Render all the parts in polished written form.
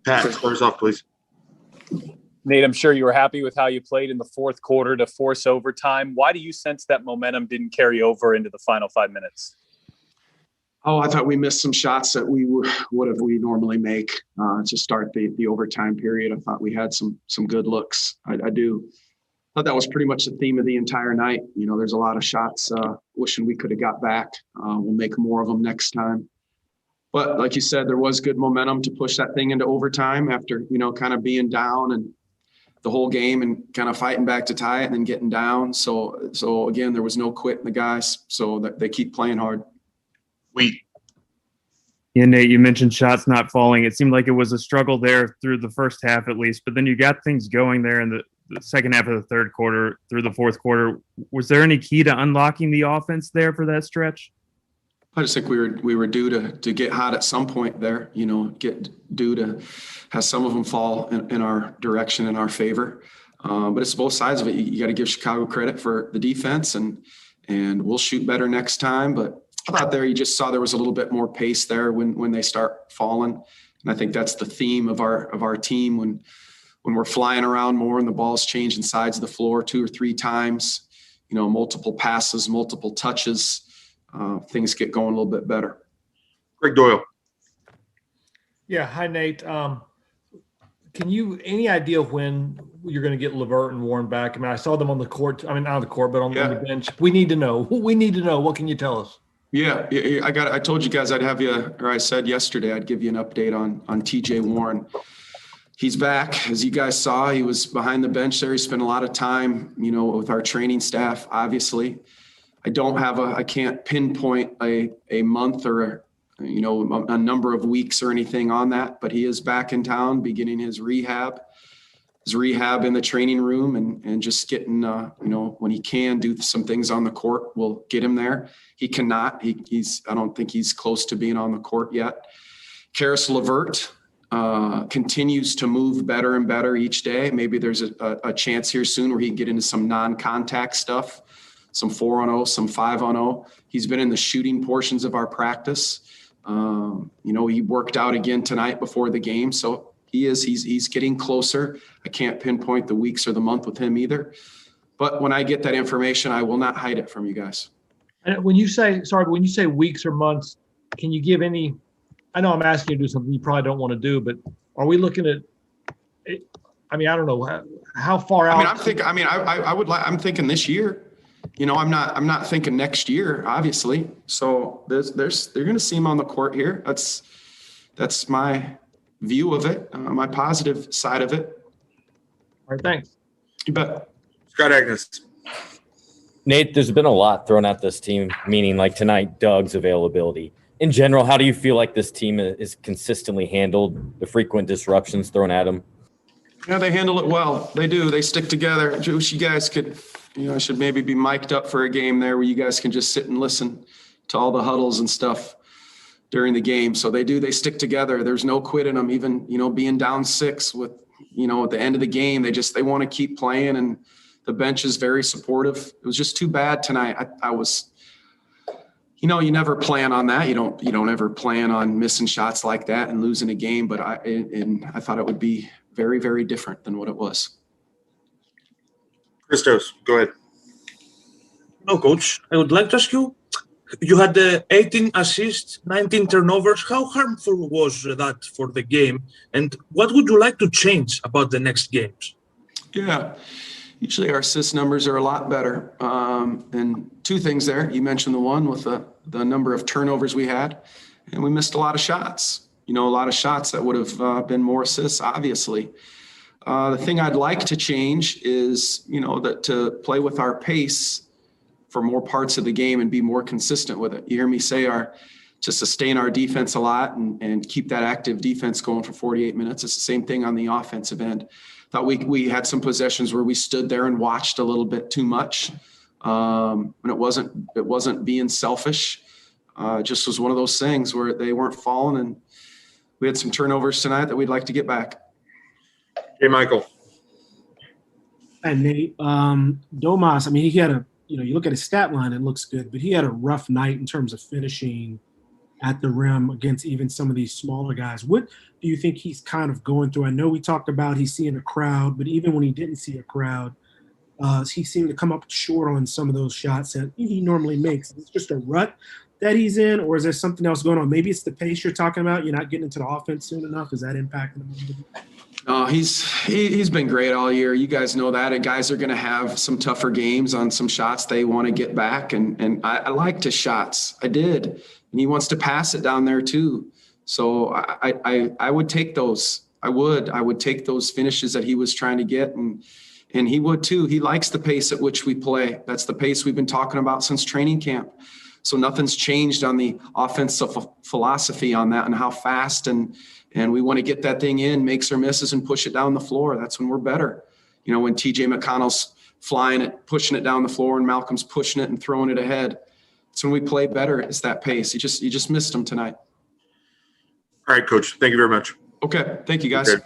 Pat, start us off, please. Nate, I'm sure you were happy with how you played in the fourth quarter to force overtime. Why do you sense that momentum didn't carry over into the final 5 minutes? Oh, I thought we missed some shots that we we normally make to start the overtime period. I thought we had some good looks. I thought that was pretty much the theme of the entire night. You know, there's a lot of shots wishing we could have got back. We'll make more of them next time. But like you said, there was good momentum to push that thing into overtime after, you know, kind of being down and the whole game and kind of fighting back to tie it and then getting down. So again, there was no quit in the guys. So that they keep playing hard. Yeah, Nate, you mentioned shots not falling. It seemed like it was a struggle there through the first half at least, but then you got things going there in the second half of the third quarter through the fourth quarter. Was there any key to unlocking the offense there for that stretch? I just think we were due to get hot at some point there, you know, due to have some of them fall in our direction, in our favor. But it's both sides of it. You got to give Chicago credit for the defense and we'll shoot better next time. But I thought there you just saw there was a little bit more pace there when they start falling. And I think that's the theme of our team when we're flying around more and the ball's changing sides of the floor 2 or 3 times, you know, multiple passes, multiple touches, things get going a little bit better. Greg Doyle. Yeah. Hi, Nate. Any idea when you're going to get LeVert and Warren back? I mean, I saw them on the court. I mean, not on the court, but on the bench. We need to know. What can you tell us? Yeah, I told you guys I said yesterday I'd give you an update on TJ Warren. He's back. As you guys saw, he was behind the bench there. He spent a lot of time, you know, with our training staff, obviously. I can't pinpoint a month or, you know, a number of weeks or anything on that, but he is back in town beginning his rehab in the training room and just getting, you know, when he can do some things on the court, we'll get him there. He cannot. I don't think he's close to being on the court yet. Karis LeVert continues to move better and better each day. Maybe there's a chance here soon where he can get into some non-contact stuff, some 4-on-0, some 5-on-0. He's been in the shooting portions of our practice. You know, he worked out again tonight before the game. So he's getting closer. I can't pinpoint the weeks or the month with him either. But when I get that information, I will not hide it from you guys. And when you say weeks or months, can you give any? I know I'm asking you to do something you probably don't want to do, but are we looking at? I mean, I don't know how far out. I'm thinking this year. You know, I'm not thinking next year, obviously. So they're going to see him on the court here. That's my view of it, my positive side of it. All right, thanks. You bet. Scott Agnes. Nate, there's been a lot thrown at this team, meaning like tonight, Doug's availability. In general, how do you feel like this team is consistently handled, the frequent disruptions thrown at them? Yeah, they handle it well. They do. They stick together. I wish you guys could, you know, I should maybe be mic'd up for a game there where you guys can just sit and listen to all the huddles and stuff during the game. So they stick together. There's no quit in them, even, you know, being down 6 with, you know, at the end of the game, they want to keep playing, and the bench is very supportive. It was just too bad tonight. I was, you know, you never plan on that. You don't ever plan on missing shots like that and losing a game. But I thought it would be very, very different than what it was. Christos, go ahead. No, Coach. I would like to ask you, you had 18 assists, 19 turnovers. How harmful was that for the game? And what would you like to change about the next games? Yeah, usually our assist numbers are a lot better. And 2 things there. You mentioned the one with the number of turnovers we had, and we missed a lot of shots. You know, a lot of shots that would have been more assists, obviously. The thing I'd like to change is, you know, that to play with our pace for more parts of the game and be more consistent with it. You hear me say to sustain our defense a lot and keep that active defense going for 48 minutes. It's the same thing on the offensive end. Thought we had some possessions where we stood there and watched a little bit too much. And it wasn't being selfish. It just was one of those things where they weren't falling, and we had some turnovers tonight that we'd like to get back. Hey, Michael. And Nate, Domas, I mean, he had you look at his stat line, it looks good, but he had a rough night in terms of finishing at the rim against even some of these smaller guys. What do you think he's kind of going through? I know we talked about he's seeing a crowd, but even when he didn't see a crowd, he seemed to come up short on some of those shots that he normally makes. It's just a rut that he's in, or is there something else going on? Maybe it's the pace you're talking about. You're not getting into the offense soon enough. Is that impacting him? No, he's been great all year. You guys know that. And guys are going to have some tougher games on some shots they want to get back. And I liked his shots. I did. And he wants to pass it down there too. So I would take those. I would take those finishes that he was trying to get. And he would too. He likes the pace at which we play. That's the pace we've been talking about since training camp. So nothing's changed on the offensive philosophy on that and how fast and we want to get that thing in, makes or misses, and push it down the floor. That's when we're better. You know, when TJ McConnell's flying it, pushing it down the floor, and Malcolm's pushing it and throwing it ahead. It's when we play better. It's that pace. You just missed him tonight. All right, Coach. Thank you very much. Okay. Thank you, guys. Okay.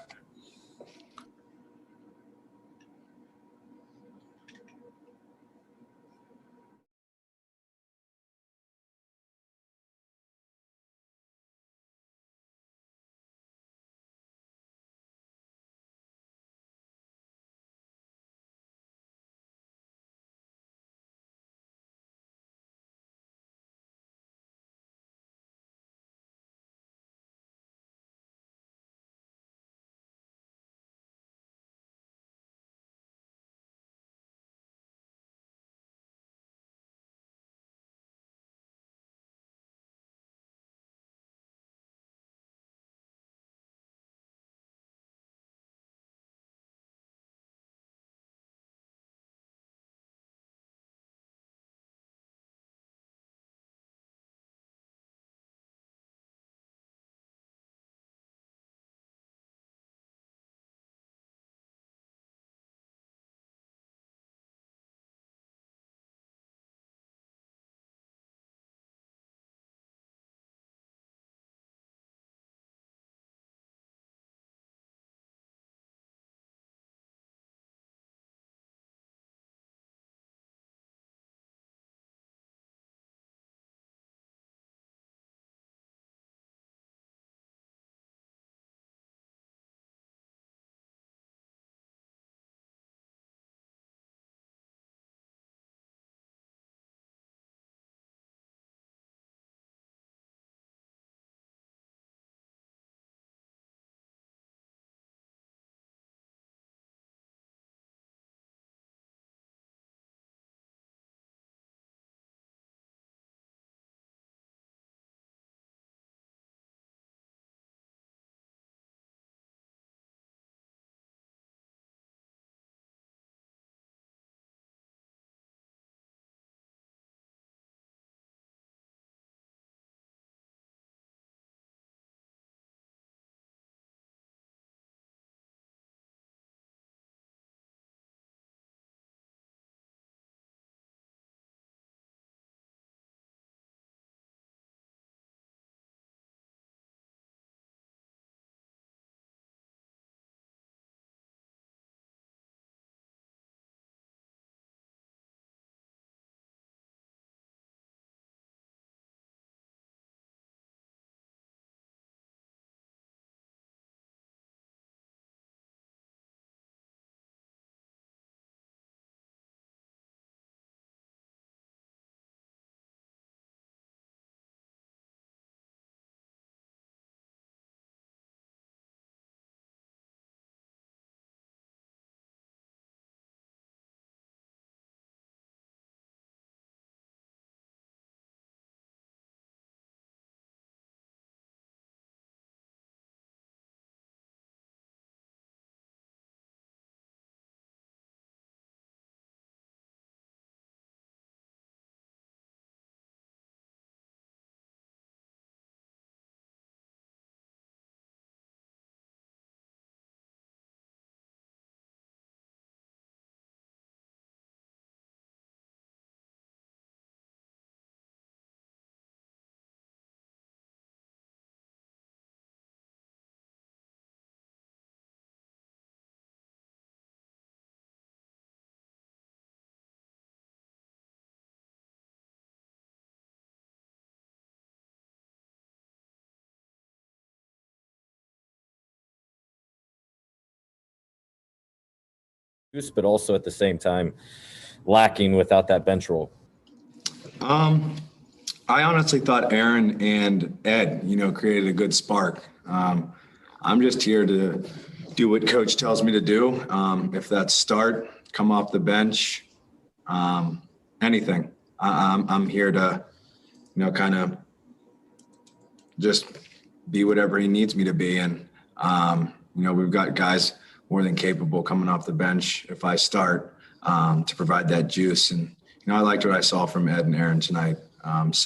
but also at the same time lacking without that bench role? I honestly thought Aaron and Ed, created a good spark. I'm just here to do what coach tells me to do. If that's start, come off the bench, anything. I'm here to, kind of just be whatever he needs me to be. And, we've got guys more than capable coming off the bench if I start to provide that juice. And, I liked what I saw from Ed and Aaron tonight. It's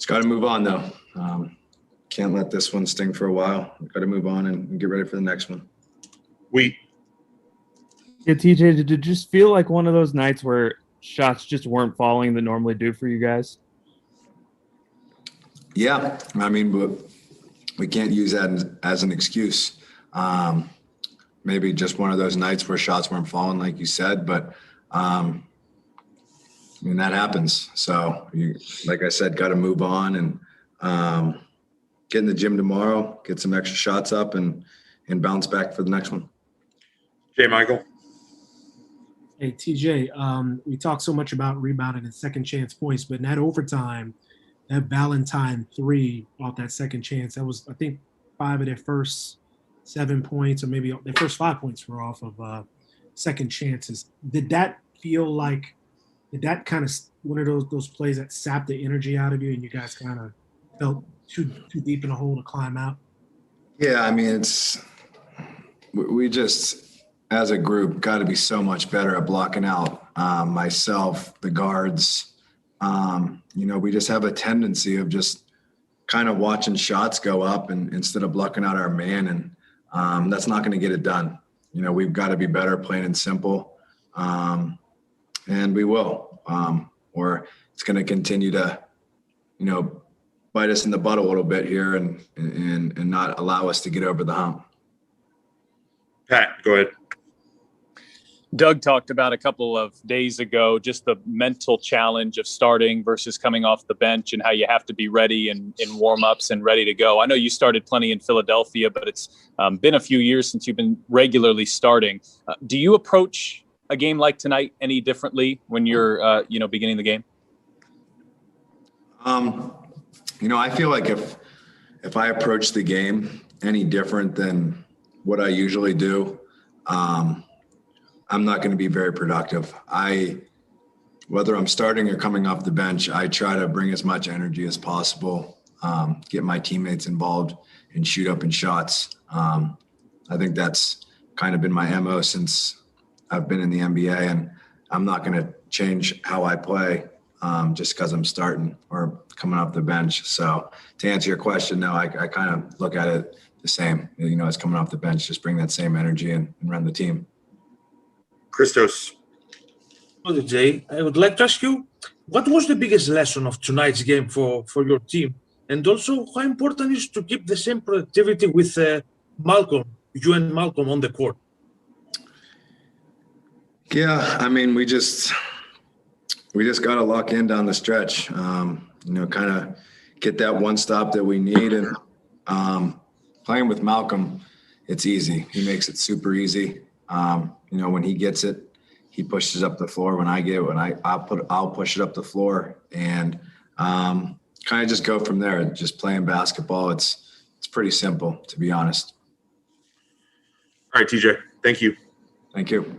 got to move on though. Can't let this one sting for a while. Got to move on and get ready for the next one. Yeah, TJ, did it just feel like one of those nights where shots just weren't falling that normally do for you guys? Yeah, but we can't use that as an excuse. Maybe just one of those nights where shots weren't falling, like you said, but that happens. So, like I said, got to move on and get in the gym tomorrow, get some extra shots up, and bounce back for the next one. J. Michael. Hey, TJ, we talk so much about rebounding and second chance points, but in that overtime, that Valentine 3 off that second chance, that was, I think, 5 of their first 7 points, or maybe their first 5 points were off of second chances. Did that kind of one of those plays that sapped the energy out of you and you guys kind of felt too deep in a hole to climb out? Yeah, we just, as a group, got to be so much better at blocking out. Myself, the guards, we just have a tendency of just kind of watching shots go up and instead of blocking out our man, and that's not going to get it done. We've got to be better, plain and simple, and we will. Or it's going to continue to, bite us in the butt a little bit here and not allow us to get over the hump. Pat, go ahead. Doug talked about a couple of days ago just the mental challenge of starting versus coming off the bench and how you have to be ready in warm-ups and ready to go. I know you started plenty in Philadelphia, but it's been a few years since you've been regularly starting. Do you approach a game like tonight any differently when you're beginning the game? I feel like if I approach the game any different than what I usually do, I'm not going to be very productive. Whether I'm starting or coming off the bench, I try to bring as much energy as possible, get my teammates involved and shoot up in shots. I think that's kind of been my MO since I've been in the NBA, and I'm not going to change how I play just because I'm starting or coming off the bench. So to answer your question, no, I kind of look at it the same, as coming off the bench, just bring that same energy and run the team. Christos. Okay, Jay, I would like to ask you, what was the biggest lesson of tonight's game for your team? And also, how important is to keep the same productivity with Malcolm, you and Malcolm on the court? Yeah, we just got to lock in down the stretch, kind of get that one stop that we need. And playing with Malcolm, it's easy. He makes it super easy. When he gets it, he pushes up the floor. When I get it, I'll push it up the floor, and kind of just go from there. Just playing basketball, it's pretty simple, to be honest. All right, TJ. Thank you. Thank you.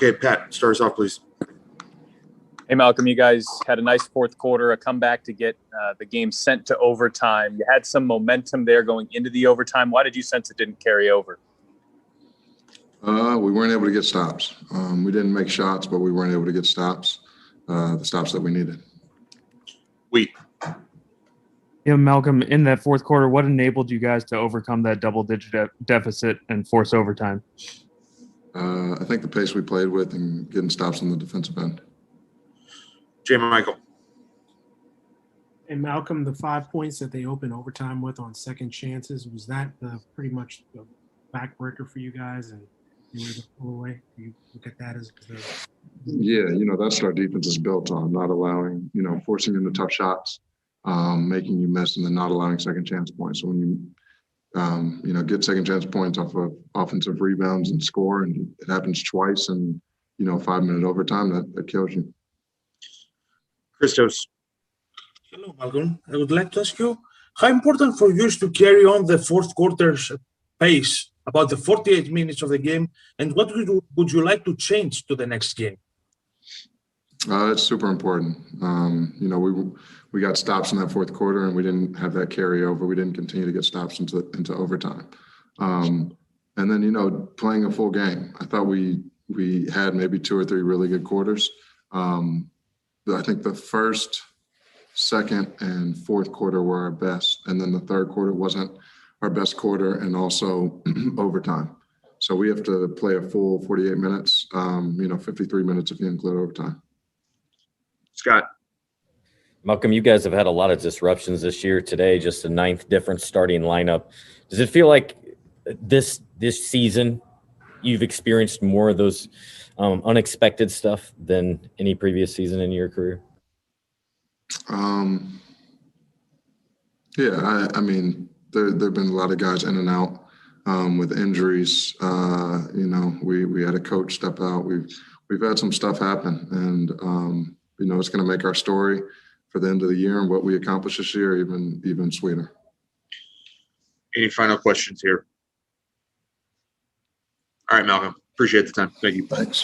Okay, Pat, start us off, please. Hey, Malcolm, you guys had a nice fourth quarter, a comeback to get the game sent to overtime. You had some momentum there going into the overtime. Why did you sense it didn't carry over? We weren't able to get stops. We didn't make shots, but we weren't able to get stops, the stops that we needed. Yeah, Malcolm, in that fourth quarter, what enabled you guys to overcome that double-digit deficit and force overtime? I think the pace we played with and getting stops on the defensive end. J. Michael. And Malcolm, the 5 points that they opened overtime with on second chances, was that pretty much the backbreaker for you guys? And you were able to pull away? Do you look at that as Yeah, that's what our defense is built on, not allowing, forcing into tough shots, making you miss, and then not allowing second chance points. So when you, get second chance points off of offensive rebounds and score, and it happens twice in, 5-minute overtime, that kills you. Christos. Hello, Malcolm. I would like to ask you, how important for you is to carry on the fourth quarter's pace about the 48 minutes of the game, and what would you like to change to the next game? It's super important. We got stops in that fourth quarter, and we didn't have that carryover. We didn't continue to get stops into overtime. And then, playing a full game. I thought we had maybe 2 or 3 really good quarters. I think the first, second, and fourth quarter were our best, and then the third quarter wasn't our best quarter, and also overtime. So we have to play a full 48 minutes, 53 minutes if you include overtime. Scott. Malcolm, you guys have had a lot of disruptions this year. Today, just a 9th different starting lineup. Does it feel like this season you've experienced more of those unexpected stuff than any previous season in your career? Yeah, I mean, there have been a lot of guys in and out with injuries. We had a coach step out. We've had some stuff happen, and it's going to make our story for the end of the year and what we accomplish this year even sweeter. Any final questions here? All right, Malcolm. Appreciate the time. Thank you. Thanks.